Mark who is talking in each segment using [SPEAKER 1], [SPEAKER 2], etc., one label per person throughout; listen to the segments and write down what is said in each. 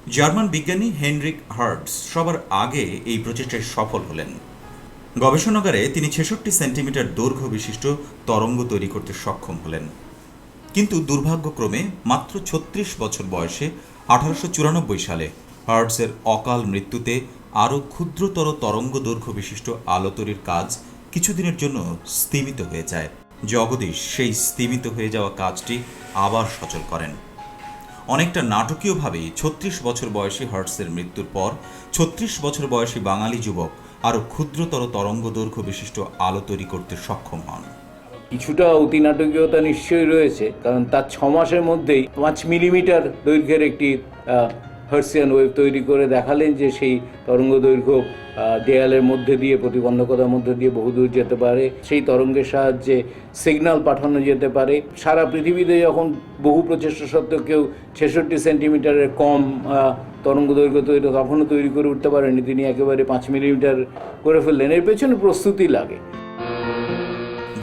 [SPEAKER 1] German বিজ্ঞানী Henrique hertz সবার আগে এই প্রচেষ্টায় সফল হলেন। গবেষণাগারে তিনি ৬৬ সেন্টিমিটার দৈর্ঘ্য বিশিষ্ট তরঙ্গ তৈরি করতে সক্ষম হলেন। কিন্তু দুর্ভাগ্যক্রমে মাত্র ৩৬ বছর বয়সে ১৮৯৪ সালে হার্টজের অকাল মৃত্যুতে আরও ক্ষুদ্রতর তরঙ্গ দৈর্ঘ্য বিশিষ্ট আলো তৈরির কাজ কিছুদিনের জন্য স্থিমিত হয়ে যায়। জগদীশ সেই স্থিমিত হয়ে যাওয়া কাজটি আবার সচল করেন। অনেকটা নাটকীয়ভাবেই ৩৬ বছর বয়সী হার্টজের মৃত্যুর পর ৩৬ বছর বয়সী বাঙালি যুবক আরও ক্ষুদ্রতর তরঙ্গ দৈর্ঘ্য বিশিষ্ট আলো তৈরি করতে সক্ষম হন।
[SPEAKER 2] কিছুটা অতিনাটকীয়তা নিশ্চয়ই রয়েছে, কারণ তার ৬ মাসের মধ্যেই ৫ মিলিমিটার দৈর্ঘ্যের একটি হার্টজিয়ান ওয়েভ তৈরি করে দেখালেন যে সেই তরঙ্গ দৈর্ঘ্য দেয়ালের মধ্যে দিয়ে, প্রতিবন্ধকতার মধ্যে দিয়ে বহুদূর যেতে পারে। সেই তরঙ্গের সাহায্যে সিগন্যাল পাঠানো যেতে পারে। সারা পৃথিবীতে যখন বহু প্রচেষ্টা সত্ত্বেও কেউ ৬৬ সেন্টিমিটারের কম তরঙ্গ দৈর্ঘ্য তখনও তৈরি করে উঠতে পারেনি, তিনি একেবারে ৫ মিলিমিটার করে ফেললেন। এর পেছনে প্রস্তুতি লাগে।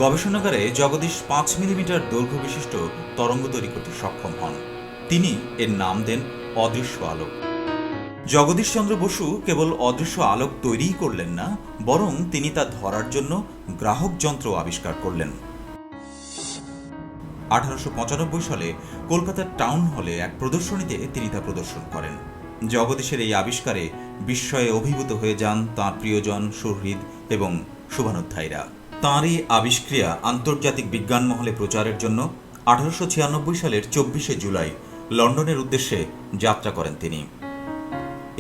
[SPEAKER 1] গবেষণাগারে জগদীশ ৫ মিলিমিটার দৈর্ঘ্য বিশিষ্ট তরঙ্গ তৈরি করতে সক্ষম হন। তিনি এর নাম দেন অদৃশ্য আলোক। জগদীশচন্দ্র বসু কেবল অদৃশ্য আলোক তৈরিই করলেন না, বরং তিনি তা ধরার জন্য গ্রাহক যন্ত্র আবিষ্কার করলেন। ১৮৯৫ সালে কলকাতার টাউন হলে এক প্রদর্শনীতে তিনি তা প্রদর্শন করেন। জগদীশের এই আবিষ্কারে বিস্ময়ে অভিভূত হয়ে যান তাঁর প্রিয়জন, সুহৃদ এবং শুভানুধ্যায়ীরা। তাঁর এই আবিষ্ক্রিয়া আন্তর্জাতিক বিজ্ঞান মহলে প্রচারের জন্য ১৮৯৬ সালের ২৪শে জুলাই লন্ডনের উদ্দেশ্যে যাত্রা করেন তিনি।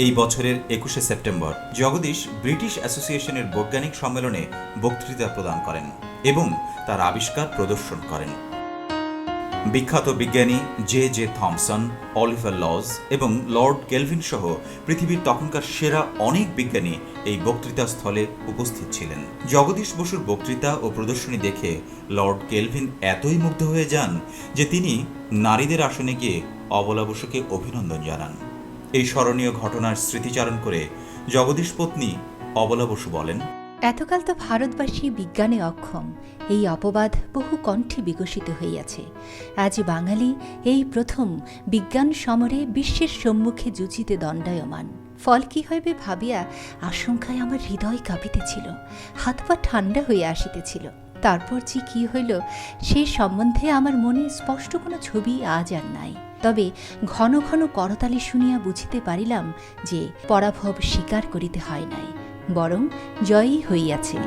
[SPEAKER 1] এই বছরের ২১শে সেপ্টেম্বর জগদীশ ব্রিটিশ অ্যাসোসিয়েশনের বৈজ্ঞানিক সম্মেলনে বক্তৃতা প্রদান করেন এবং তার আবিষ্কার প্রদর্শন করেন। বিখ্যাত বিজ্ঞানী জে থমসন, অলিভার লজ এবং লর্ড কেলভিন সহ পৃথিবীর তখনকার সেরা অনেক বিজ্ঞানী এই বক্তৃতা স্থলে উপস্থিত ছিলেন। জগদীশ বসুর বক্তৃতা ও প্রদর্শনী দেখে লর্ড কেলভিন এতই মুগ্ধ হয়ে যান যে তিনি নারীদের আসনে গিয়ে অবলা বসুকে অভিনন্দন জানান। এই স্মরণীয় ঘটনার স্মৃতিচারণ করে জগদীশ পত্নী অবলা বসু বলেন,
[SPEAKER 3] এতকাল তো ভারতবাসী বিজ্ঞানে অক্ষম, এই অপবাদ বহু কণ্ঠে বিকশিত হইয়াছে। আজ বাঙালি এই প্রথম বিজ্ঞান সমরে বিশ্বের সম্মুখে যুজিতে দণ্ডায়মান। ফল কি হইবে ভাবিয়া আশঙ্কায় আমার হৃদয় কাঁপিতেছিল, হাত পা ঠান্ডা হইয়া আসিতেছিল। তারপর যে কি হইল সে সম্বন্ধে আমার মনে স্পষ্ট কোনো ছবি আজ আর নাই। তবে ঘন ঘন করতালি শুনিয়া বুঝিতে পারিলাম যে পরাভব স্বীকার করিতে হয় নাই, বরং জয়ী হইয়াছে।